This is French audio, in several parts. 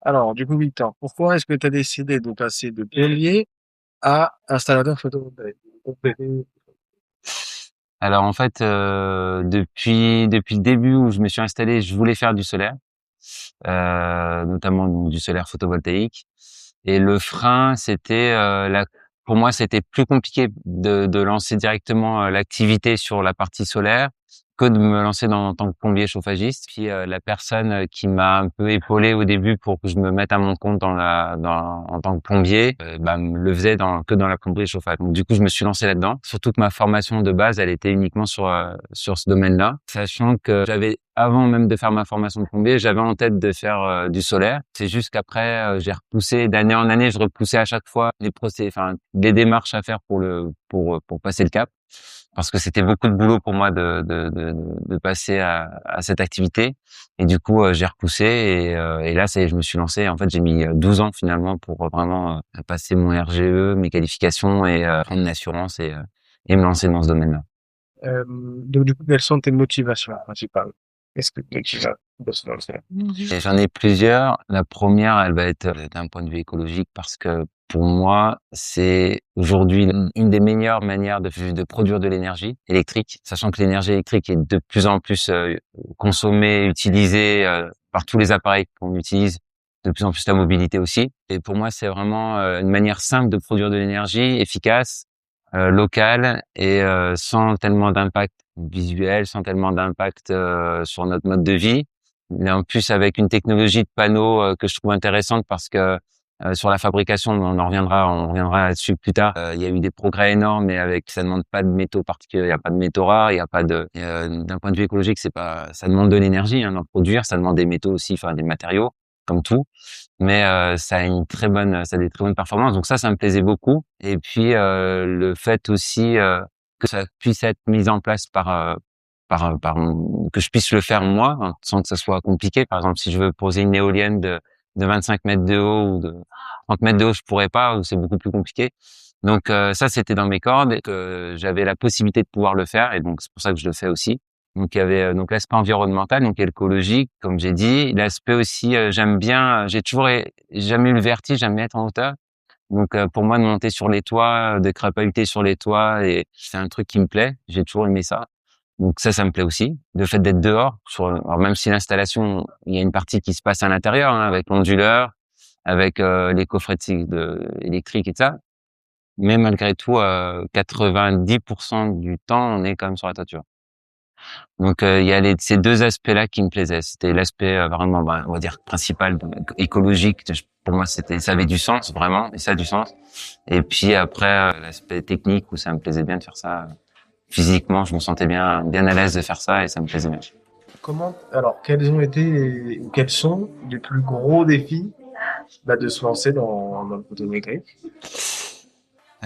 Alors, du coup, Victor, pourquoi est-ce que tu as décidé de passer de plombier à installateur photovoltaïque? Alors en fait, depuis le début où je me suis installé, je voulais faire du solaire, notamment donc du solaire photovoltaïque. Et le frein, c'était pour moi, c'était plus compliqué de lancer directement l'activité sur la partie solaire que de me lancer en tant que plombier chauffagiste. Puis la personne qui m'a un peu épaulé au début pour que je me mette à mon compte en tant que plombier, me le faisait que dans la plomberie chauffage. Donc du coup, je me suis lancé là-dedans. Surtout que ma formation de base, elle était uniquement sur ce domaine-là, sachant que j'avais avant même de faire ma formation de plombier, j'avais en tête de faire du solaire. C'est juste qu'après, j'ai repoussé d'année en année, je repoussais à chaque fois les démarches à faire pour passer le cap, parce que c'était beaucoup de boulot pour moi de passer à cette activité. Et du coup, j'ai repoussé et là, ça y est, je me suis lancé. En fait, j'ai mis 12 ans finalement pour vraiment passer mon RGE, mes qualifications et prendre une assurance et me lancer dans ce domaine-là. Donc, du coup, quelles sont tes motivations principales? Qu'est-ce que te motive à se lancer? Et j'en ai plusieurs. La première, elle va être d'un point de vue écologique parce que pour moi, c'est aujourd'hui une des meilleures manières de produire de l'énergie électrique, sachant que l'énergie électrique est de plus en plus consommée, utilisée par tous les appareils qu'on utilise, de plus en plus la mobilité aussi. Et pour moi, c'est vraiment une manière simple de produire de l'énergie, efficace, locale et sans tellement d'impact visuel, sans tellement d'impact sur notre mode de vie. Mais en plus, avec une technologie de panneau que je trouve intéressante parce que sur la fabrication, on reviendra là-dessus plus tard. Il y a eu des progrès énormes, mais ça demande pas de métaux particuliers, il y a pas de métaux rares, il y a pas de. D'un point de vue écologique, ça demande de l'énergie hein, d'en produire, ça demande des métaux aussi, enfin des matériaux comme tout. Mais ça a des très bonnes performances. Donc ça me plaisait beaucoup. Et puis le fait aussi que ça puisse être mis en place que je puisse le faire moi, hein, sans que ça soit compliqué. Par exemple, si je veux poser une éolienne de 25 mètres de haut ou de 30 mètres de haut, je pourrais pas, ou c'est beaucoup plus compliqué. Donc ça, c'était dans mes cordes et que j'avais la possibilité de pouvoir le faire. Et donc c'est pour ça que je le fais aussi. Donc il y avait donc l'aspect environnemental, donc écologique, comme j'ai dit. L'aspect aussi, j'aime bien. Jamais eu le vertige, j'aime bien être en hauteur. Donc pour moi, de monter sur les toits, de crapahuter sur les toits, et c'est un truc qui me plaît. J'ai toujours aimé ça. Donc ça me plaît aussi. Le fait d'être dehors, alors même si l'installation, il y a une partie qui se passe à l'intérieur, hein, avec l'onduleur, avec les coffrets électriques et ça. Mais malgré tout, 90% du temps, on est quand même sur la toiture. Donc il y a ces deux aspects-là qui me plaisaient. C'était l'aspect vraiment, on va dire principal, écologique. Pour moi, ça avait du sens vraiment, et ça a du sens. Et puis après, l'aspect technique où ça me plaisait bien de faire ça. Physiquement, je me sentais bien à l'aise de faire ça et ça me plaisait bien. Alors, quels sont les plus gros défis, de se lancer dans le photovoltaïque?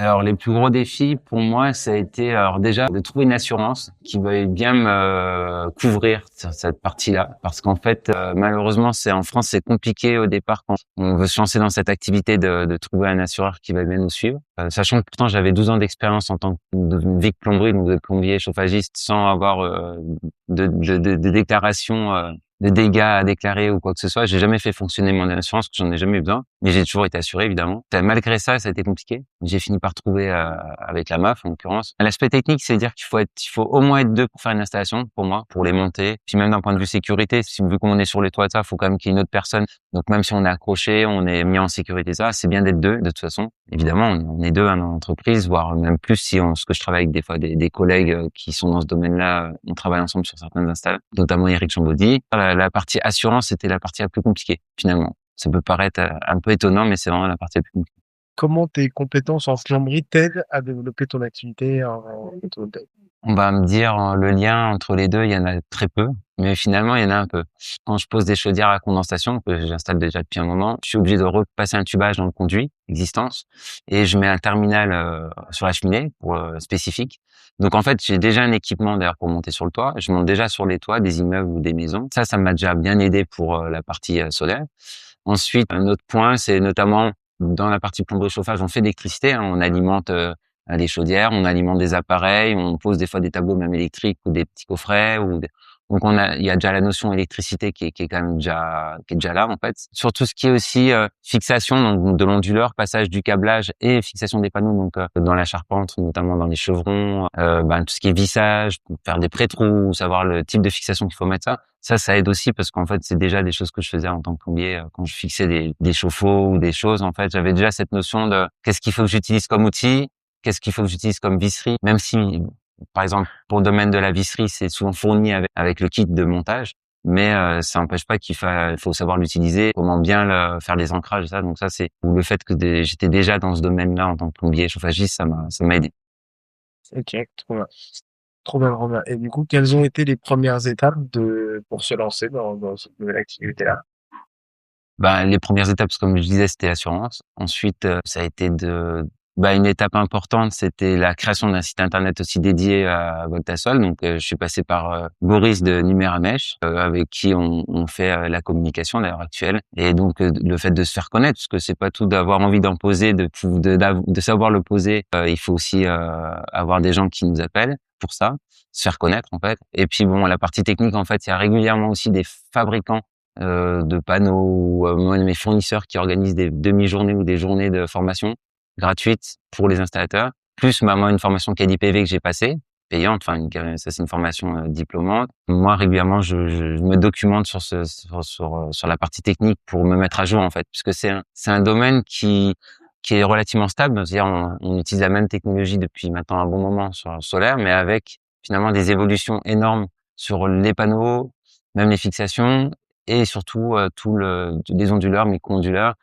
Alors, les plus gros défis pour moi, ça a été alors déjà de trouver une assurance qui veuille bien me couvrir sur cette partie-là, parce qu'en fait, malheureusement, c'est en France, c'est compliqué au départ quand on veut se lancer dans cette activité de trouver un assureur qui va bien nous suivre. Sachant que pourtant j'avais 12 ans d'expérience en tant que de Vic plomberie, donc de plombier chauffagiste, sans avoir de déclaration. De dégâts à déclarer ou quoi que ce soit. J'ai jamais fait fonctionner mon assurance, parce que j'en ai jamais eu besoin, mais j'ai toujours été assuré, évidemment. Malgré ça, ça a été compliqué. J'ai fini par trouver avec la MAF, en l'occurrence. L'aspect technique, c'est dire il faut au moins être deux pour faire une installation, pour moi, pour les monter. Puis même d'un point de vue sécurité, si vu qu'on est sur les toits de ça, il faut quand même qu'il y ait une autre personne. Donc même si on est accroché, on est mis en sécurité, ça, c'est bien d'être deux, de toute façon. Évidemment, on est deux hein, dans l'entreprise, voire même plus ce que je travaille avec des fois des collègues qui sont dans ce domaine-là. On travaille ensemble sur certaines installations, notamment Eric Chambaudy. La partie assurance, c'était la partie la plus compliquée, finalement. Ça peut paraître un peu étonnant, mais c'est vraiment la partie la plus compliquée. Comment tes compétences en plomberie t'aident à développer ton activité en photovoltaïque? On va me dire le lien entre les deux, il y en a très peu, mais finalement il y en a un peu. Quand je pose des chaudières à condensation que j'installe déjà depuis un moment, je suis obligé de repasser un tubage dans le conduit existence et je mets un terminal sur la cheminée spécifique. Donc en fait, j'ai déjà un équipement d'ailleurs pour monter sur le toit. Je monte déjà sur les toits des immeubles ou des maisons. Ça m'a déjà bien aidé pour la partie solaire. Ensuite, un autre point, c'est notamment dans la partie plomberie chauffage, on fait de l'électricité, hein, on alimente des chaudières, on alimente des appareils, on pose des fois des tableaux même électriques ou des petits coffrets Donc il y a déjà la notion électricité qui est quand même déjà là en fait. Sur tout ce qui est aussi fixation donc de l'onduleur, passage du câblage et fixation des panneaux donc dans la charpente, notamment dans les chevrons, tout ce qui est vissage, pour faire des pré-trous, savoir le type de fixation qu'il faut mettre ça aide aussi parce qu'en fait c'est déjà des choses que je faisais en tant que plombier quand je fixais des chauffe-eau ou des choses. En fait j'avais déjà cette notion de qu'est-ce qu'il faut que j'utilise comme outil, qu'est-ce qu'il faut que j'utilise comme visserie, même si par exemple, pour le domaine de la visserie, c'est souvent fourni avec le kit de montage, mais ça n'empêche pas faut savoir l'utiliser, comment bien faire les ancrages et ça. Donc ça, c'est ou le fait que j'étais déjà dans ce domaine-là en tant que plombier chauffagiste, ça m'a aidé. Ok, trop bien. Trop bien, trop bien. Et du coup, quelles ont été les premières étapes pour se lancer dans cette nouvelle activité-là? Ben, les premières étapes, comme je disais, c'était l'assurance. Ensuite, ça a été une étape importante, c'était la création d'un site internet aussi dédié à Voltasol. Donc, je suis passé par Boris de Numéramèche, avec qui on fait la communication à l'heure actuelle. Et donc, le fait de se faire connaître, parce que c'est pas tout d'avoir envie d'en poser, de savoir le poser. Il faut aussi avoir des gens qui nous appellent pour ça, se faire connaître en fait. Et puis bon, la partie technique, en fait, il y a régulièrement aussi des fabricants de panneaux ou mes fournisseurs qui organisent des demi-journées ou des journées de formation gratuites pour les installateurs, plus moi une formation KDPV que j'ai passée, payante, ça c'est une formation diplômante. Moi régulièrement je me documente sur la partie technique pour me mettre à jour en fait, puisque c'est un domaine qui est relativement stable, c'est-à-dire on utilise la même technologie depuis maintenant un bon moment sur le solaire, mais avec finalement des évolutions énormes sur les panneaux, même les fixations et surtout les onduleurs, micro-onduleurs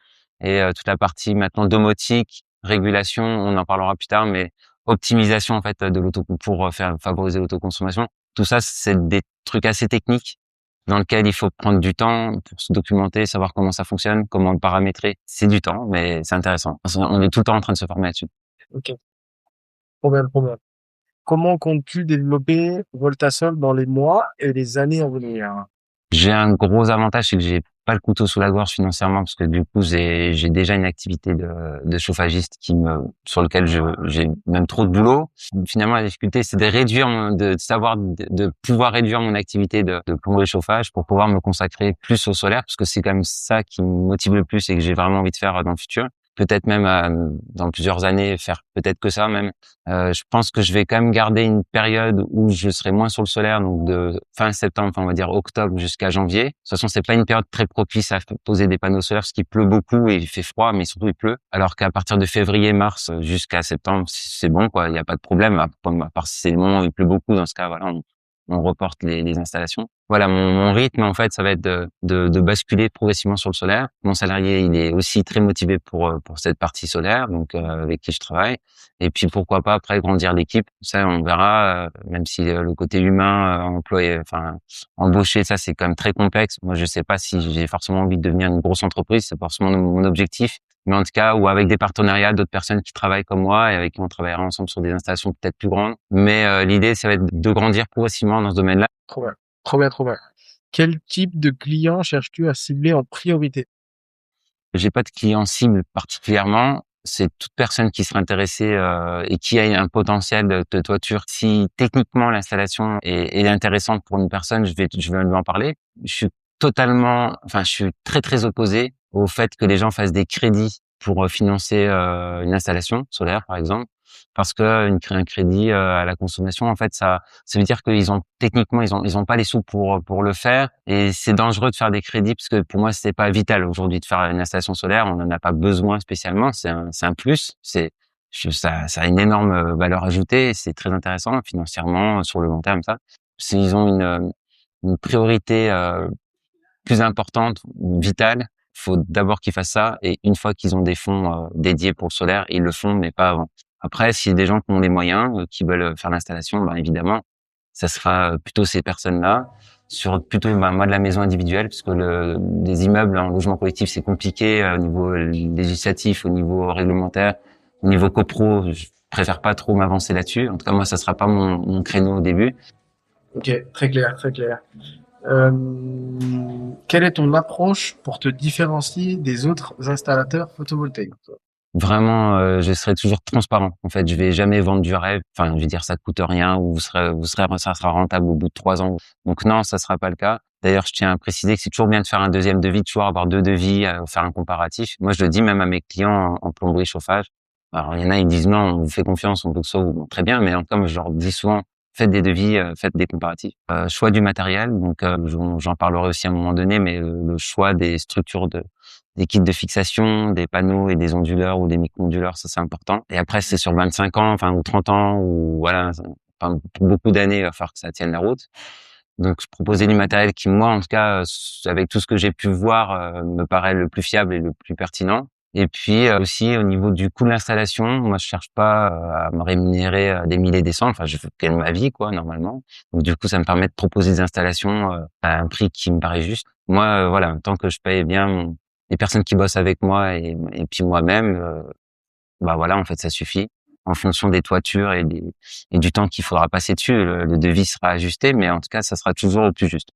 et toute la partie maintenant domotique, régulation, on en parlera plus tard, mais optimisation en fait de pour favoriser l'autoconsommation. Tout ça, c'est des trucs assez techniques dans lequel il faut prendre du temps pour se documenter, savoir comment ça fonctionne, comment le paramétrer. C'est du temps, mais c'est intéressant. On est tout le temps en train de se former là-dessus. Ok, trop bien, trop bien. Comment comptes-tu développer Voltasol dans les mois et les années à venir? J'ai un gros avantage, c'est que j'ai pas le couteau sous la gorge financièrement parce que du coup j'ai déjà une activité de chauffagiste sur lequel j'ai même trop de boulot. Finalement la difficulté c'est de réduire de pouvoir réduire mon activité de plomberie chauffage pour pouvoir me consacrer plus au solaire parce que c'est quand même ça qui me motive le plus et que j'ai vraiment envie de faire dans le futur. Peut-être même dans plusieurs années faire peut-être que ça même. Je pense que je vais quand même garder une période où je serai moins sur le solaire, donc de fin septembre, on va dire octobre jusqu'à janvier. De toute façon, c'est pas une période très propice à poser des panneaux solaires parce qu'il pleut beaucoup et il fait froid, mais surtout il pleut. Alors qu'à partir de février, mars jusqu'à septembre, c'est bon, quoi. Il n'y a pas de problème. À part si c'est le moment où il pleut beaucoup, dans ce cas, voilà, on reporte les installations. Voilà, mon rythme, en fait, ça va être de basculer progressivement sur le solaire. Mon salarié, il est aussi très motivé pour cette partie solaire, donc avec qui je travaille. Et puis, pourquoi pas, après, grandir l'équipe. Ça, on verra, même si le côté humain, embaucher, ça, c'est quand même très complexe. Moi, je sais pas si j'ai forcément envie de devenir une grosse entreprise. C'est forcément mon objectif. Mais en tout cas, ou avec des partenariats d'autres personnes qui travaillent comme moi et avec qui on travaillera ensemble sur des installations peut-être plus grandes. Mais l'idée, ça va être de grandir progressivement dans ce domaine-là. Trop bien, trop bien, trop bien. Quel type de client cherches-tu à cibler en priorité? J'ai pas de client cible particulièrement. C'est toute personne qui serait intéressée et qui a un potentiel de toiture. Si techniquement l'installation est intéressante pour une personne, je vais lui en parler. Je suis très très opposé au fait que les gens fassent des crédits pour financer une installation solaire, par exemple, parce que un crédit à la consommation, en fait, ça veut dire qu'ils ont techniquement ils ont pas les sous pour le faire et c'est dangereux de faire des crédits parce que pour moi c'est pas vital aujourd'hui de faire une installation solaire, on en a pas besoin spécialement, c'est un plus, ça a une énorme valeur ajoutée, et c'est très intéressant financièrement sur le long terme ça. Ils ont une priorité plus importante, vitale, faut d'abord qu'ils fassent ça et une fois qu'ils ont des fonds dédiés pour le solaire, ils le font mais pas avant. Après, s'il y a des gens qui ont les moyens, qui veulent faire l'installation, ben évidemment, ça sera plutôt ces personnes-là sur plutôt moi de la maison individuelle parce que les immeubles en logement collectif c'est compliqué au niveau législatif, au niveau réglementaire, au niveau copro, je préfère pas trop m'avancer là-dessus. En tout cas, moi ça sera pas mon créneau au début. Ok, très clair, très clair. Quelle est ton approche pour te différencier des autres installateurs photovoltaïques? vraiment, je serai toujours transparent. En fait, je vais jamais vendre du rêve. Enfin, je vais dire ça coûte rien ou ça sera rentable au bout de 3 ans. Donc non, ça sera pas le cas. D'ailleurs, je tiens à préciser que c'est toujours bien de faire un deuxième devis, toujours avoir 2 devis, faire un comparatif. Moi, je le dis même à mes clients en plomberie chauffage. Alors, il y en a, ils disent non, on vous fait confiance, on veut que ça, bon, très bien, mais en tout cas, moi, je leur dis souvent, faites des devis, faites des comparatifs. Choix du matériel, donc j'en parlerai aussi à un moment donné, mais le choix des structures des kits de fixation, des panneaux et des onduleurs ou des micro-onduleurs, ça c'est important. Et après, c'est sur 25 ans, enfin, ou 30 ans, ou voilà, enfin, pour beaucoup d'années, il va falloir que ça tienne la route. Donc, proposer du matériel qui, moi, en tout cas, avec tout ce que j'ai pu voir, me paraît le plus fiable et le plus pertinent. Et puis aussi au niveau du coût de l'installation, moi je cherche pas à me rémunérer des milliers et des cents. Enfin, je gagne ma vie quoi normalement. Donc du coup, ça me permet de proposer des installations à un prix qui me paraît juste. Moi, voilà, tant que je paye bien les personnes qui bossent avec moi et puis moi-même, bah voilà, en fait, ça suffit. En fonction des toitures et du temps qu'il faudra passer dessus, le devis sera ajusté, mais en tout cas, ça sera toujours au plus juste.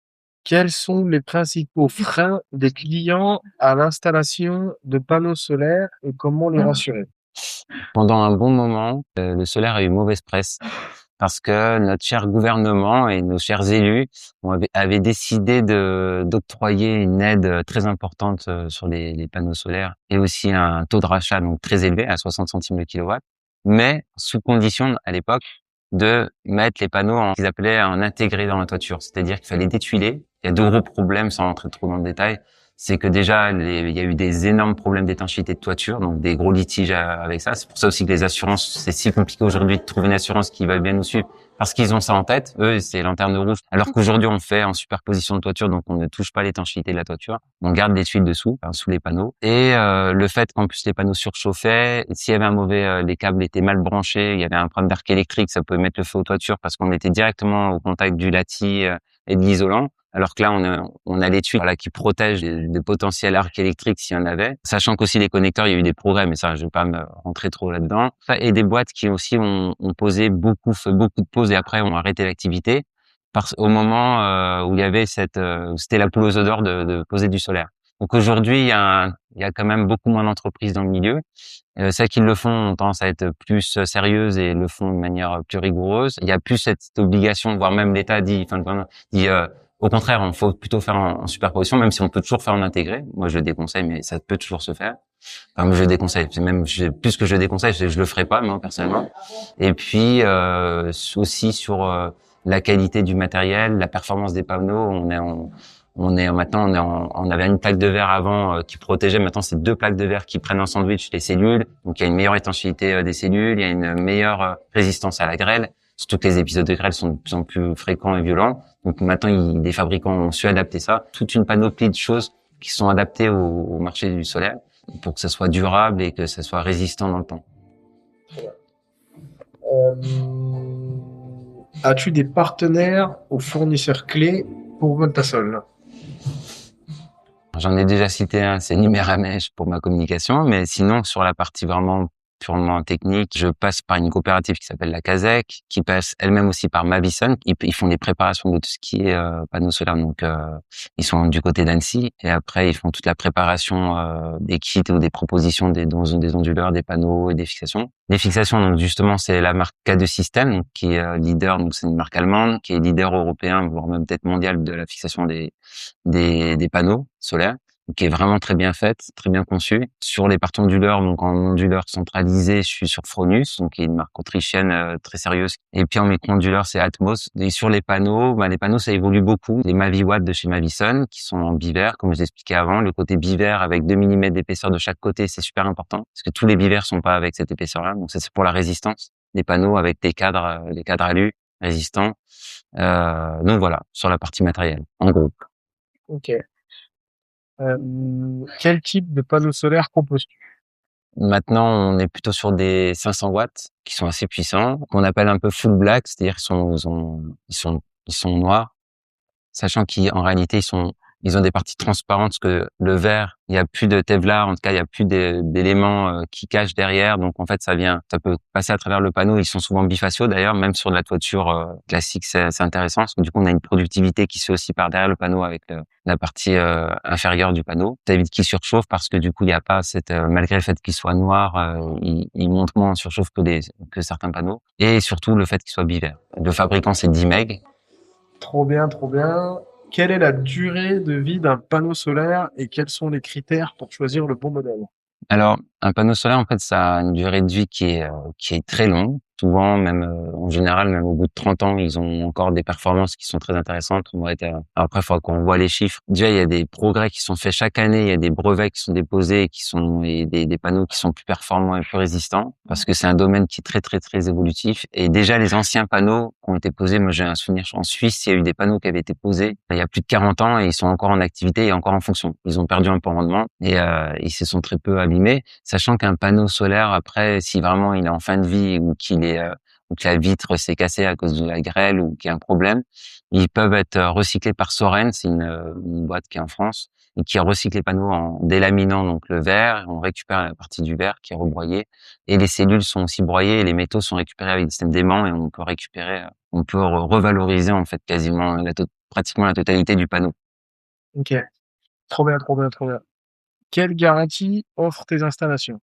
Quels sont les principaux freins des clients à l'installation de panneaux solaires et comment les rassurer? Pendant un bon moment, le solaire a eu mauvaise presse parce que notre cher gouvernement et nos chers élus avaient décidé d'octroyer une aide très importante sur les panneaux solaires et aussi un taux de rachat donc très élevé à 60 centimes le kilowatt, mais sous condition à l'époque de mettre les panneaux qu'ils appelaient en intégré dans la toiture, c'est-à-dire qu'il fallait détuiler. Il y a deux gros problèmes sans rentrer trop dans le détail. C'est que déjà, il y a eu des énormes problèmes d'étanchéité de toiture, donc des gros litiges avec ça. C'est pour ça aussi que les assurances, c'est si compliqué aujourd'hui de trouver une assurance qui va bien nous suivre, parce qu'ils ont ça en tête. Eux, c'est lanterne rouge. Alors qu'aujourd'hui, on fait en superposition de toiture, donc on ne touche pas l'étanchéité de la toiture. On garde les tuiles dessous, enfin, sous les panneaux. Et le fait qu'en plus les panneaux surchauffaient, s'il y avait un mauvais, les câbles étaient mal branchés, il y avait un problème d'arc électrique, ça pouvait mettre le feu aux toitures parce qu'on était directement au contact du lati et de l'isolant. Alors que là, on a les tuiles voilà, qui protègent des potentiels arcs électriques s'il y en avait. Sachant qu'aussi les connecteurs, il y a eu des progrès, mais ça, je vais pas me rentrer trop là-dedans. Et des boîtes qui aussi ont posé fait beaucoup de pauses et après ont arrêté l'activité au moment où il y avait où c'était la poule aux œufs d'or de poser du solaire. Donc aujourd'hui, il y a quand même beaucoup moins d'entreprises dans le milieu. Celles qui le font ont tendance à être plus sérieuses et le font de manière plus rigoureuse. Il y a plus cette obligation, voire même l'État dit, au contraire, il faut plutôt faire en superposition, même si on peut toujours faire en intégré. Moi, je le déconseille, mais ça peut toujours se faire. Enfin, je le déconseille. C'est même plus que je le déconseille, je le ferai pas, moi personnellement. Et puis aussi sur la qualité du matériel, la performance des panneaux. On avait une plaque de verre avant qui protégeait. Maintenant, c'est 2 plaques de verre qui prennent en sandwich les cellules. Donc, il y a une meilleure étanchéité des cellules, il y a une meilleure résistance à la grêle. Surtout que les épisodes de grêle sont de plus en plus fréquents et violents. Donc maintenant, les fabricants ont su adapter ça. Toute une panoplie de choses qui sont adaptées au marché du solaire pour que ça soit durable et que ça soit résistant dans le temps. As-tu des partenaires ou fournisseurs clés pour Voltasol? J'en ai déjà cité un, c'est Numéramèche pour ma communication, mais sinon sur la partie vraiment purement technique, je passe par une coopérative qui s'appelle la CASEC, qui passe elle-même aussi par Mavison. Ils font des préparations de tout ce qui est panneaux solaires, donc ils sont du côté d'Annecy, et après ils font toute la préparation des kits ou des propositions des onduleurs, des panneaux et des fixations. Les fixations, donc justement, c'est la marque K2 System, donc, qui est leader, donc c'est une marque allemande, qui est leader européen, voire même peut-être mondial de la fixation des panneaux solaires, qui est vraiment très bien faite, très bien conçue. Sur les parties onduleurs, donc en onduleur centralisé, je suis sur Fronius, donc qui est une marque autrichienne très sérieuse. Et puis en micro-onduleur, c'est Atmos. Et sur les panneaux, ça évolue beaucoup. Les Maviwatt de chez Mavison, qui sont en bivers, comme je l'expliquais avant. Le côté bivers avec 2 mm d'épaisseur de chaque côté, c'est super important, parce que tous les bivers sont pas avec cette épaisseur-là. Donc ça, c'est pour la résistance. Les panneaux avec les cadres alu résistants. Donc voilà, sur la partie matérielle, en gros. Ok. Quel type de panneau solaire proposes-tu? Maintenant, on est plutôt sur des 500 watts qui sont assez puissants, qu'on appelle un peu full black, c'est-à-dire qu'ils sont noirs, sachant qu'en réalité, ils sont Ils ont des parties transparentes parce que le verre, il y a plus de Kevlar, en tout cas, il y a plus d'éléments qui cachent derrière. Donc, en fait, ça peut passer à travers le panneau. Ils sont souvent bifaciaux d'ailleurs, même sur de la toiture classique, c'est intéressant. Parce que du coup, on a une productivité qui se fait aussi par derrière le panneau avec la partie inférieure du panneau. Ça évite qu'il surchauffe parce que du coup, il n'y a pas cette, malgré le fait qu'il soit noir, il monte moins en surchauffe que certains panneaux. Et surtout, le fait qu'il soit bivert. Le fabricant, c'est Dimeg. Trop bien, trop bien. Quelle est la durée de vie d'un panneau solaire et quels sont les critères pour choisir le bon modèle? Alors, un panneau solaire, en fait, ça a une durée de vie qui est très longue. Souvent, même en général, même au bout de 30 ans, ils ont encore des performances qui sont très intéressantes. Après, il faudra qu'on voit les chiffres. Déjà, il y a des progrès qui sont faits chaque année. Il y a des brevets qui sont déposés et des panneaux qui sont plus performants et plus résistants parce que c'est un domaine qui est très, très, très évolutif. Et déjà, les anciens panneaux qui ont été posés, moi, j'ai un souvenir en Suisse, il y a eu des panneaux qui avaient été posés il y a plus de 40 ans et ils sont encore en activité et encore en fonction. Ils ont perdu un peu en rendement et ils se sont très peu abîmés, sachant qu'un panneau solaire, après, si vraiment il est en fin de vie ou que la vitre s'est cassée à cause de la grêle ou qu'il y a un problème, ils peuvent être recyclés par Soren, c'est une boîte qui est en France et qui recycle les panneaux en délaminant donc le verre, on récupère la partie du verre qui est rebroyée et les cellules sont aussi broyées et les métaux sont récupérés avec des systèmes d'aimants et on peut revaloriser en fait quasiment pratiquement la totalité du panneau. Ok, trop bien, trop bien, trop bien. Quelle garantie offrent tes installations?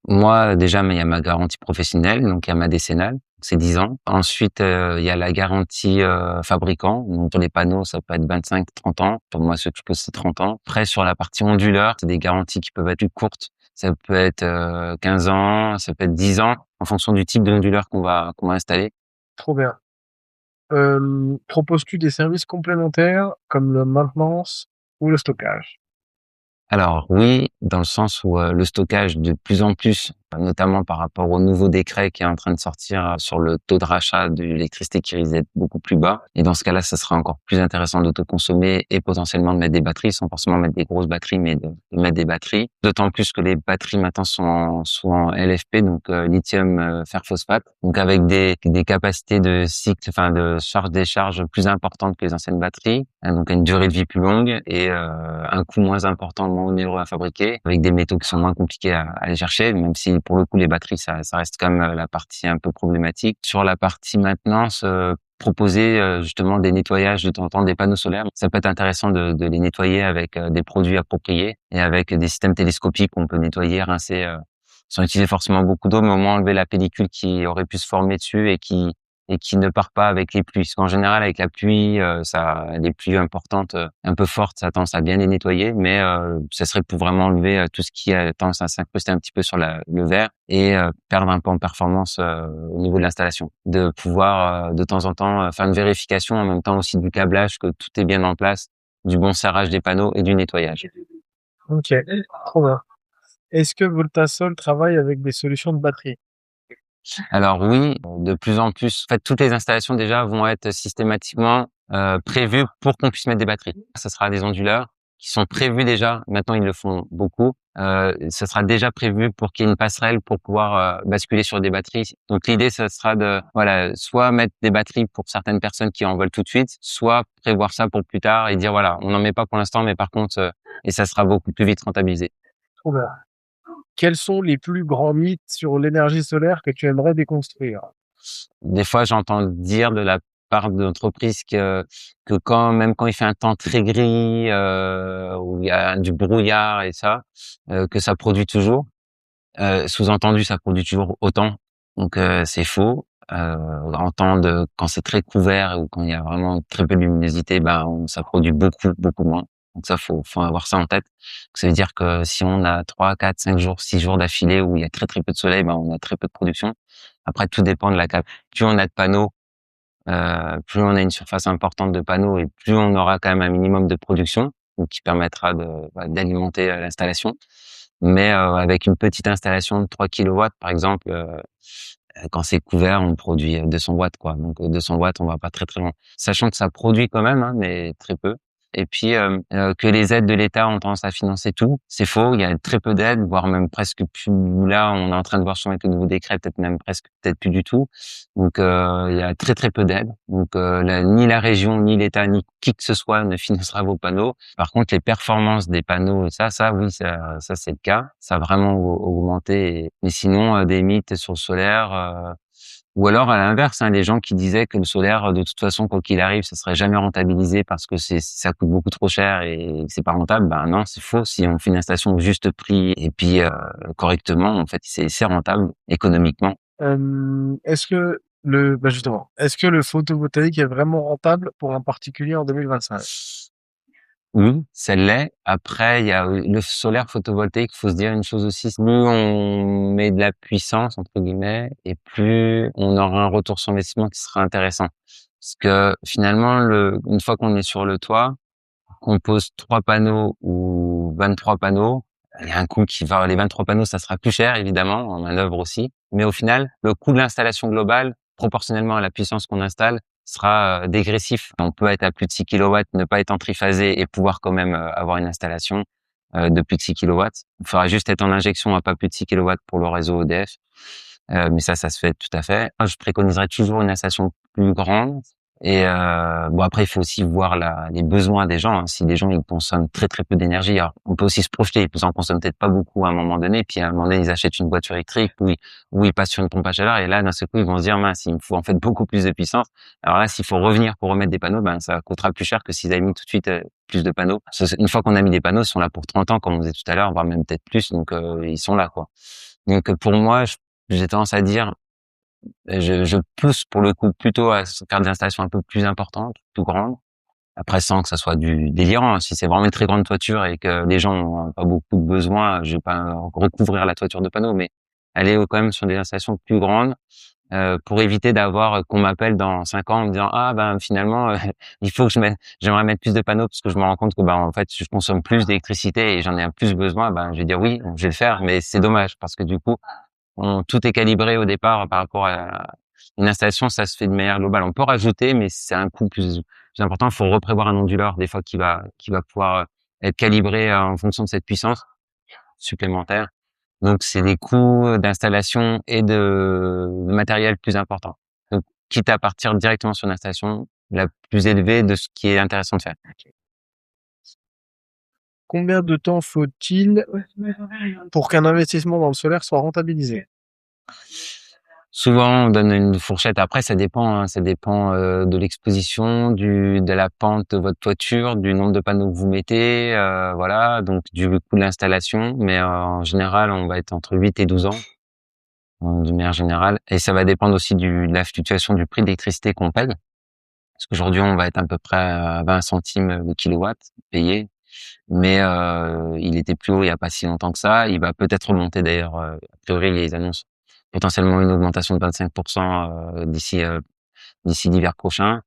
Moi, déjà, il y a ma garantie professionnelle, donc il y a ma décennale, c'est 10 ans. Ensuite, il y a la garantie fabricant. Donc pour les panneaux, ça peut être 25, 30 ans. Pour moi, ceux qui posent, c'est 30 ans. Après, sur la partie onduleur, c'est des garanties qui peuvent être plus courtes. Ça peut être 15 ans, ça peut être 10 ans, en fonction du type d'onduleur qu'on va installer. Trop bien. Proposes-tu des services complémentaires comme la maintenance ou le stockage? Alors oui, dans le sens où le stockage de plus en plus, notamment par rapport au nouveau décret qui est en train de sortir sur le taux de rachat de l'électricité qui risque d'être beaucoup plus bas. Et dans ce cas-là, ça sera encore plus intéressant d'autoconsommer et potentiellement de mettre des batteries, sans forcément mettre des grosses batteries, mais de mettre des batteries. D'autant plus que les batteries maintenant sont en LFP, donc lithium fer phosphate, donc avec des capacités de cycle, enfin de charge-décharge plus importantes que les anciennes batteries, donc une durée de vie plus longue et un coût moins important, moins onéreux à fabriquer, avec des métaux qui sont moins compliqués à aller chercher, même si pour le coup les batteries ça reste quand même la partie un peu problématique. Sur la partie maintenance, proposer justement des nettoyages de temps en temps des panneaux solaires, ça peut être intéressant de les nettoyer avec des produits appropriés et avec des systèmes télescopiques où on peut nettoyer, rincer sans utiliser forcément beaucoup d'eau, mais au moins enlever la pellicule qui aurait pu se former dessus et qui ne part pas avec les pluies. Parce qu'en général, avec la pluie, les pluies importantes, un peu fortes, ça a tendance à bien les nettoyer, mais ça serait pour vraiment enlever tout ce qui a tendance à s'incruster un petit peu sur le verre et perdre un peu en performance au niveau de l'installation. De pouvoir de temps en temps faire une vérification, en même temps aussi du câblage, que tout est bien en place, du bon serrage des panneaux et du nettoyage. Ok, trop bien. Est-ce que Voltasol travaille avec des solutions de batterie? Alors oui, de plus en plus. En fait, toutes les installations déjà vont être systématiquement prévues pour qu'on puisse mettre des batteries. Ça sera des onduleurs qui sont prévus déjà. Maintenant, ils le font beaucoup. Ça sera déjà prévu pour qu'il y ait une passerelle pour pouvoir basculer sur des batteries. Donc l'idée, ça sera de voilà, soit mettre des batteries pour certaines personnes qui en veulent tout de suite, soit prévoir ça pour plus tard et dire voilà, on n'en met pas pour l'instant, mais par contre, et ça sera beaucoup plus vite rentabilisé. Trop bien. Quels sont les plus grands mythes sur l'énergie solaire que tu aimerais déconstruire? Des fois, j'entends dire de la part d'entreprises que même quand il fait un temps très gris, où il y a du brouillard et ça, que ça produit toujours. Sous-entendu, ça produit toujours autant. Donc c'est faux. En temps quand c'est très couvert ou quand il y a vraiment très peu de luminosité, ça produit beaucoup, beaucoup moins. Donc ça, faut avoir ça en tête. Ça veut dire que si on a 3, 4, 5 jours, 6 jours d'affilée où il y a très, très peu de soleil, on a très peu de production. Après, tout dépend de la cap. Plus on a de panneaux, plus on a une surface importante de panneaux et plus on aura quand même un minimum de production, donc qui permettra d'alimenter l'installation. Mais avec une petite installation de 3 kilowatts, par exemple, quand c'est couvert, on produit 200 watts, quoi. Donc 200 watts, on va pas très très loin. Sachant que ça produit quand même, hein, mais très peu. Et puis que les aides de l'État ont tendance à financer tout, c'est faux. Il y a très peu d'aides, voire même presque plus. Là, on est en train de voir sur avec le nouveau décret, peut-être même presque, peut-être plus du tout. Donc il y a très très peu d'aides. Donc ni la région, ni l'État, ni qui que ce soit ne financera vos panneaux. Par contre, les performances des panneaux, ça oui, ça c'est le cas. Ça a vraiment augmenté. Mais sinon, des mythes sur le solaire. Ou alors à l'inverse, les gens qui disaient que le solaire, de toute façon, quoi qu'il arrive, ça serait jamais rentabilisé parce que ça coûte beaucoup trop cher et que c'est pas rentable. Ben non, c'est faux. Si on fait une installation au juste prix et puis correctement, en fait, c'est rentable économiquement. Est-ce que le photovoltaïque est vraiment rentable pour un particulier en 2025? Oui, ça l'est. Après, il y a le solaire photovoltaïque. Il faut se dire une chose aussi, plus on met de la puissance, entre guillemets, et plus on aura un retour sur investissement qui sera intéressant. Parce que finalement, une fois qu'on est sur le toit, qu'on pose 3 panneaux ou 23 panneaux, il y a un coût qui va, les 23 panneaux, ça sera plus cher, évidemment, en manœuvre aussi. Mais au final, le coût de l'installation globale, proportionnellement à la puissance qu'on installe, sera dégressif. On peut être à plus de 6 kilowatts, ne pas être en triphasé et pouvoir quand même avoir une installation de plus de 6 kilowatts. Il faudra juste être en injection à pas plus de 6 kilowatts pour le réseau EDF. Mais ça se fait tout à fait. Moi, je préconiserais toujours une installation plus grande. Et bon, après, il faut aussi voir les besoins des gens. Si les gens ils consomment très très peu d'énergie, alors on peut aussi se projeter. Ils en consomment peut-être pas beaucoup à un moment donné. Puis à un moment donné, ils achètent une voiture électrique ou ils passent sur une pompe à chaleur. Et là, d'un seul coup, ils vont se dire mince, il me faut en fait beaucoup plus de puissance. Alors là, s'il faut revenir pour remettre des panneaux, ben ça coûtera plus cher que s'ils avaient mis tout de suite plus de panneaux. Une fois qu'on a mis des panneaux, ils sont là pour 30 ans, comme on disait tout à l'heure, voire même peut-être plus. Donc ils sont là, quoi. Donc pour moi, j'ai tendance à dire, je pousse pour le coup plutôt à faire des installations un peu plus importantes, plus grandes. Après, sans que ça soit du délirant. Si c'est vraiment une très grande toiture et que les gens ont pas beaucoup de besoins, je vais pas recouvrir la toiture de panneaux, mais aller quand même sur des installations plus grandes pour éviter d'avoir qu'on m'appelle dans 5 ans en me disant ah ben finalement il faut que j'aimerais mettre plus de panneaux parce que je me rends compte que ben en fait je consomme plus d'électricité et j'en ai un plus besoin. Ben je vais dire oui, je vais le faire, mais c'est dommage parce que du coup tout est calibré au départ par rapport à une installation, ça se fait de manière globale. On peut rajouter, mais c'est un coût plus important. Il faut reprévoir un onduleur des fois qui va pouvoir être calibré en fonction de cette puissance supplémentaire. Donc c'est des coûts d'installation et de matériel plus importants. Donc quitte à partir directement sur une installation la plus élevée de ce qui est intéressant de faire. Combien de temps faut-il pour qu'un investissement dans le solaire soit rentabilisé? Souvent, on donne une fourchette. Après, ça dépend, ça dépend de l'exposition, de la pente de votre toiture, du nombre de panneaux que vous mettez, voilà, donc du coût de l'installation. Mais en général, on va être entre 8 et 12 ans, d'une manière générale. Et ça va dépendre aussi de la fluctuation du prix de l'électricité qu'on paye. Parce qu'aujourd'hui, on va être à peu près à 20 centimes le kilowatt payé. Mais il était plus haut il y a pas si longtemps que ça. Il va peut-être remonter d'ailleurs. A priori, ils annoncent potentiellement une augmentation de 25% d'ici l'hiver prochain.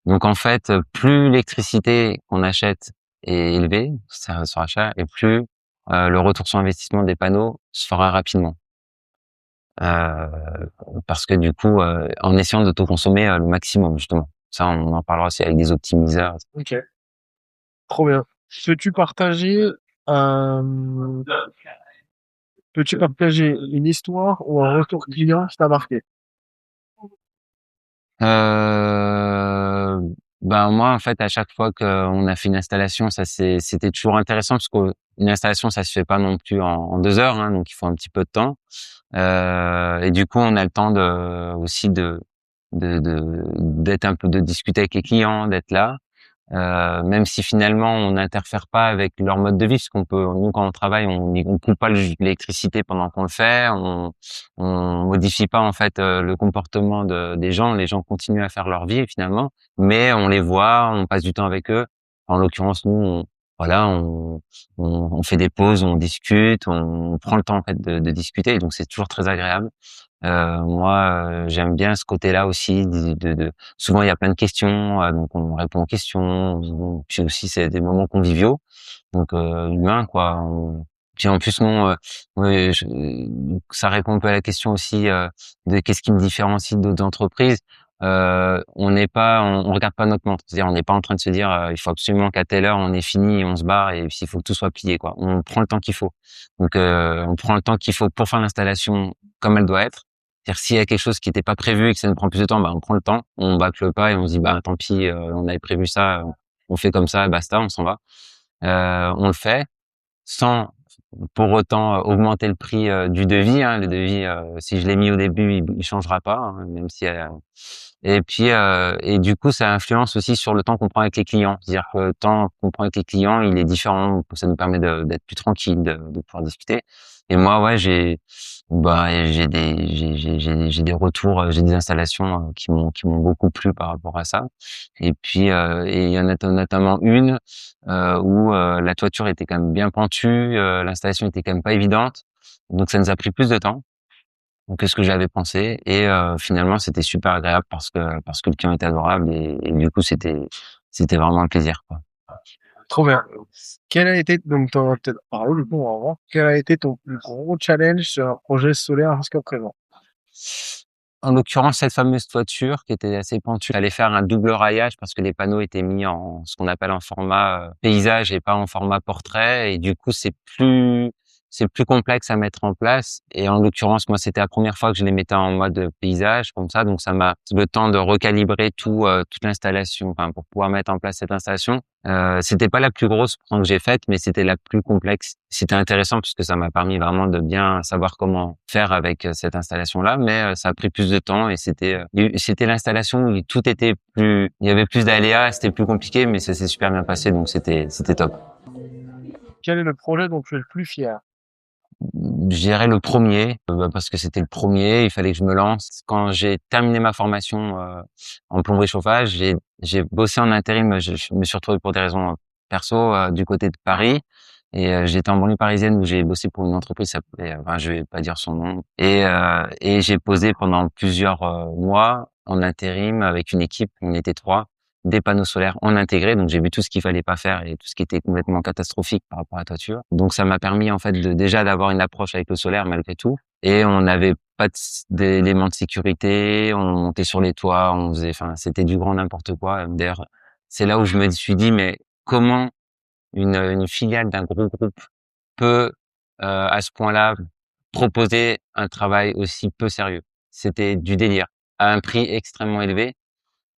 Donc en fait, plus l'électricité qu'on achète est élevée, ça sera cher, et plus le retour sur investissement des panneaux se fera rapidement. Euh, Parce que du coup, en essayant d'autoconsommer le maximum justement. Ça, on en parlera aussi avec des optimiseurs. Ok, trop bien. Peux-tu partager un... Peux-tu partager une histoire ou un retour client qui t'a marqué? Euh, ben moi en fait à chaque fois qu'on a fait une installation, c'était toujours intéressant parce qu'une installation ça se fait pas non plus en 2 heures, donc il faut un petit peu de temps. Et du coup on a le temps aussi d'être un peu, de discuter avec les clients, d'être là. Même si finalement on n'interfère pas avec leur mode de vie, parce qu'on peut, nous quand on travaille, on coupe pas l'électricité pendant qu'on le fait, on modifie pas en fait le comportement des gens. Les gens continuent à faire leur vie finalement, mais on les voit, on passe du temps avec eux. En l'occurrence, nous, voilà, on fait des pauses, on discute, on prend le temps en fait de discuter, et donc c'est toujours très agréable. Moi, j'aime bien ce côté-là aussi. Souvent, il y a plein de questions, donc on répond aux questions. Puis aussi, c'est des moments conviviaux, donc humains, quoi. Puis en plus, non, ouais, ça répond un peu à la question aussi de qu'est-ce qui me différencie d'autres entreprises. on regarde pas notre montre. C'est-à-dire, on n'est pas en train de se dire, il faut absolument qu'à telle heure on est fini et on se barre et puis il faut que tout soit plié, quoi. On prend le temps qu'il faut. Donc, on prend le temps qu'il faut pour faire l'installation comme elle doit être. C'est-à-dire, s'il y a quelque chose qui n'était pas prévu et que ça nous prend plus de temps, bah, on prend le temps, on bâcle pas et on se dit, bah, tant pis, on avait prévu ça, on fait comme ça, basta, on s'en va. On le fait sans pour autant augmenter le prix du devis. Hein. Le devis, si je l'ai mis au début, il changera pas, hein, même si. Et puis et du coup, ça influence aussi sur le temps qu'on prend avec les clients. C'est-à-dire que le temps qu'on prend avec les clients, il est différent. Ça nous permet d'être plus tranquille, de pouvoir discuter. Et moi, ouais, j'ai des retours, j'ai des installations qui m'ont beaucoup plu par rapport à ça. Et puis et il y en a notamment une où la toiture était quand même bien pentue, l'installation était quand même pas évidente, donc ça nous a pris plus de temps que ce que j'avais pensé. Et finalement c'était super agréable parce que le client était adorable et du coup c'était vraiment un plaisir, quoi. Trop bien. Quel a été, donc, t'en as peut-être parlé, du coup, avant, quel a été ton plus gros challenge sur un projet solaire jusqu'à présent? En l'occurrence, cette fameuse toiture qui était assez pentue, il fallait faire un double raillage parce que les panneaux étaient mis en ce qu'on appelle en format paysage et pas en format portrait. Et du coup, c'est plus complexe à mettre en place. Et en l'occurrence, moi, c'était la première fois que je les mettais en mode paysage comme ça. Donc, ça m'a le temps de recalibrer toute l'installation, enfin, pour pouvoir mettre en place cette installation. C'était pas la plus grosse que j'ai faite, mais c'était la plus complexe. C'était intéressant puisque ça m'a permis vraiment de bien savoir comment faire avec cette installation-là, mais ça a pris plus de temps et c'était l'installation où il y avait plus d'aléas, c'était plus compliqué, mais ça s'est super bien passé, donc c'était top. Quel est le projet dont tu es le plus fier? Je dirais le premier, parce que c'était le premier, il fallait que je me lance. Quand j'ai terminé ma formation en plomberie chauffage, j'ai bossé en intérim. Je me suis retrouvé pour des raisons perso du côté de Paris et j'étais en banlieue parisienne où j'ai bossé pour une entreprise, enfin, je vais pas dire son nom, et j'ai posé pendant plusieurs mois en intérim avec une équipe. On était trois, des panneaux solaires en intégré, donc j'ai vu tout ce qu'il fallait pas faire et tout ce qui était complètement catastrophique par rapport à la toiture. Donc ça m'a permis en fait déjà d'avoir une approche avec le solaire malgré tout. Et on n'avait pas d'éléments de sécurité, on montait sur les toits, enfin c'était du grand n'importe quoi. D'ailleurs, c'est là où je me suis dit mais comment une filiale d'un gros groupe peut à ce point-là proposer un travail aussi peu sérieux. C'était du délire à un prix extrêmement élevé.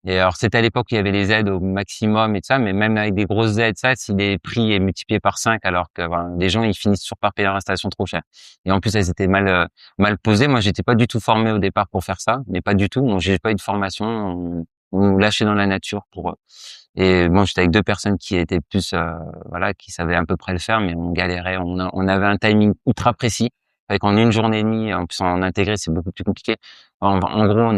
Et alors, c'était à l'époque où il y avait les aides au maximum et tout ça, mais même avec des grosses aides, ça, si les prix est multiplié par 5, alors que voilà, les gens, ils finissent toujours par payer leur installation trop cher. Et en plus, elles étaient mal posées. Moi, j'étais pas du tout formé au départ pour faire ça, mais pas du tout. Donc, j'ai pas eu de formation. On nous lâchait dans la nature et bon, j'étais avec deux personnes qui étaient plus, voilà, qui savaient à peu près le faire, mais on galérait. On avait un timing ultra précis. Fait qu'en une journée et demie, en plus en intégré, c'est beaucoup plus compliqué. En gros,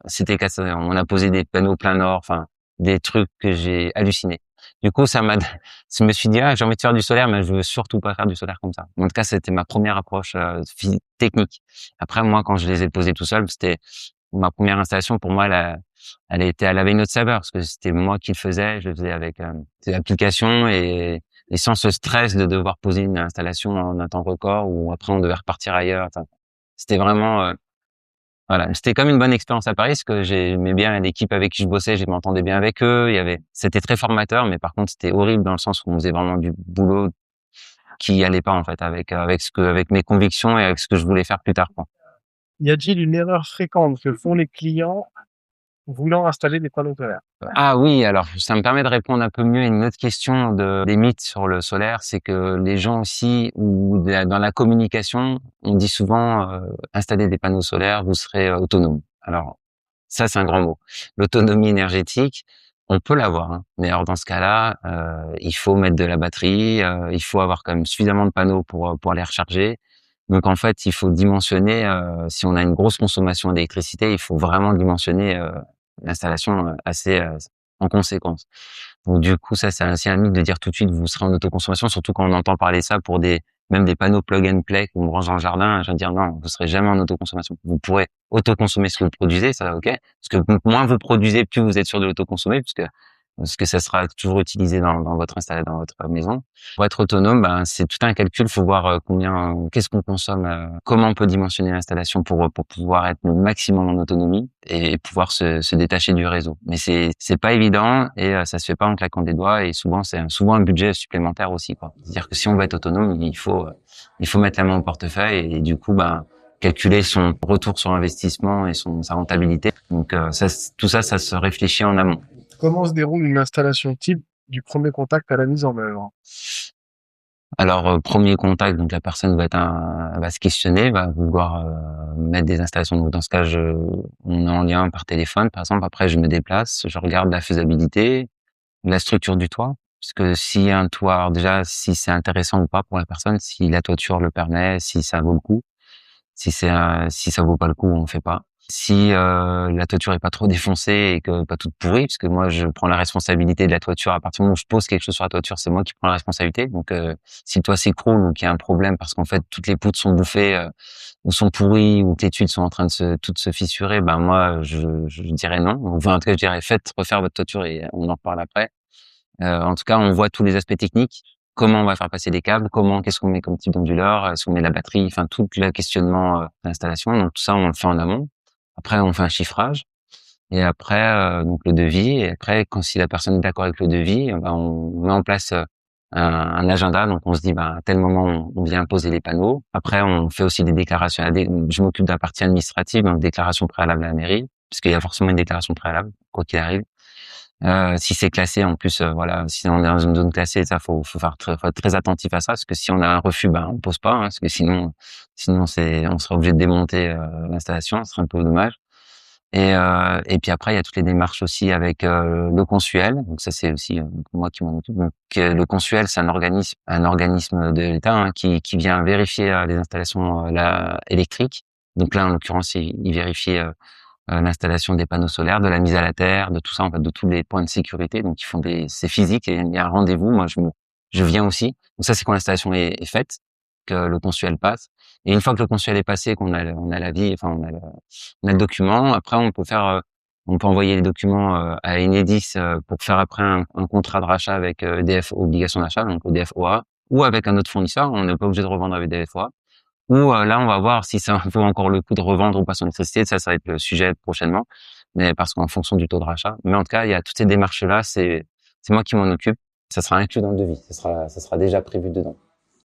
c'était cassé. On a posé des panneaux plein nord, enfin, des trucs que j'ai halluciné. Du coup, je me suis dit, ah, j'ai envie de faire du solaire, mais je veux surtout pas faire du solaire comme ça. En tout cas, c'était ma première approche technique. Après, moi, quand je les ai posés tout seul, c'était ma première installation. Pour moi, elle avait une autre saveur parce que c'était moi qui le faisais. Je le faisais avec des applications et sans ce stress de devoir poser une installation en un temps record ou après on devait repartir ailleurs. Enfin, c'était vraiment voilà, c'était comme une bonne expérience à Paris parce que j'aimais bien l'équipe avec qui je bossais, je m'entendais bien avec eux. C'était très formateur, mais par contre c'était horrible dans le sens où on faisait vraiment du boulot qui allait pas en fait avec mes convictions et avec ce que je voulais faire plus tard, quoi. Y a-t-il une erreur fréquente que font les clients voulant installer des panneaux solaires? Ah oui, alors ça me permet de répondre un peu mieux à une autre question des mythes sur le solaire, c'est que les gens aussi, dans la communication, on dit souvent installer des panneaux solaires, vous serez autonome. Alors ça c'est un grand mot. L'autonomie énergétique, on peut l'avoir, hein. Mais alors dans ce cas-là, il faut mettre de la batterie, il faut avoir quand même suffisamment de panneaux pour les recharger. Donc en fait, il faut dimensionner. Si on a une grosse consommation d'électricité, il faut vraiment dimensionner l'installation assez en conséquence. Donc du coup, ça c'est aussi un mythe de dire tout de suite vous serez en autoconsommation, surtout quand on entend parler ça pour même des panneaux plug and play qu'on range dans le jardin. Je veux dire non, vous serez jamais en autoconsommation. Vous pourrez autoconsommer ce que vous produisez, ça ok. Parce que moins vous produisez, plus vous êtes sûr de l'autoconsommer, puisque Parce que ça sera toujours utilisé dans votre dans votre maison. Pour être autonome, ben, c'est tout un calcul. Faut voir qu'est-ce qu'on consomme, comment on peut dimensionner l'installation pour pouvoir être le maximum en autonomie et pouvoir se détacher du réseau. Mais c'est pas évident et ça se fait pas en claquant des doigts et souvent c'est souvent un budget supplémentaire aussi, quoi. C'est-à-dire que si on veut être autonome, il faut mettre la main au portefeuille et du coup, ben, calculer son retour sur investissement et sa rentabilité. Donc tout ça, ça se réfléchit en amont. Comment se déroule une installation type du premier contact à la mise en œuvre? Alors premier contact, donc la personne va se questionner, va vouloir mettre des installations. Donc dans ce cas, on est en lien par téléphone, par exemple. Après, je me déplace, je regarde la faisabilité, la structure du toit, parce que si un toit, alors déjà si c'est intéressant ou pas pour la personne, si la toiture le permet, si ça vaut le coup. Si ça vaut pas le coup, on fait pas. Si la toiture est pas trop défoncée et que pas toute pourrie, parce que moi je prends la responsabilité de la toiture à partir du moment où je pose quelque chose sur la toiture, c'est moi qui prends la responsabilité. Donc si le toit s'écroule ou qu'il y a un problème parce qu'en fait toutes les poutres sont bouffées ou sont pourries ou que les tuiles sont en train de toutes se fissurer, ben moi je dirais non. Enfin, en tout cas je dirais faites refaire votre toiture et on en reparle après. En tout cas, on voit tous les aspects techniques. Comment on va faire passer les câbles, qu'est-ce qu'on met comme type d'onduleur, est-ce qu'on met la batterie, enfin tout le questionnement de l'installation. Donc tout ça, on le fait en amont. Après, on fait un chiffrage et après donc le devis. Et après, si la personne est d'accord avec le devis, ben, on met en place un agenda. Donc on se dit, ben à tel moment, on vient poser les panneaux. Après, on fait aussi des déclarations. Je m'occupe de la partie administrative, donc déclaration préalable à la mairie, puisqu'il y a forcément une déclaration préalable quoi qu'il arrive. Si c'est classé, en plus, voilà, si on est dans une zone classée, ça faut être très attentif à ça, parce que si on a un refus, ben on pose pas, hein, parce que sinon on sera obligé de démonter l'installation, ce serait un peu dommage. Et puis après, il y a toutes les démarches aussi avec le consuel. Donc ça, c'est aussi moi qui m'en occupe. Donc le consuel, c'est un organisme de l'État hein, qui vient vérifier les installations électriques. Donc là, en l'occurrence, il vérifie l'installation des panneaux solaires, de la mise à la terre, de tout ça, en fait, de tous les points de sécurité. Donc, c'est physique et il y a un rendez-vous. Moi, je viens aussi. Donc ça, c'est quand l'installation est faite, que le consuel passe. Et une fois que le consuel est passé, on a l'avis, enfin, on a le document. Après, on peut envoyer les documents à Enedis pour faire après un contrat de rachat avec EDF obligation d'achat, donc EDF OA, ou avec un autre fournisseur. On n'est pas obligé de revendre avec EDF OA. Ou là, on va voir si ça vaut encore le coup de revendre ou pas son électricité. Ça va être le sujet prochainement, mais parce qu'en fonction du taux de rachat. Mais en tout cas, il y a toutes ces démarches-là. C'est moi qui m'en occupe. Ça sera inclus dans le devis. Ça sera déjà prévu dedans.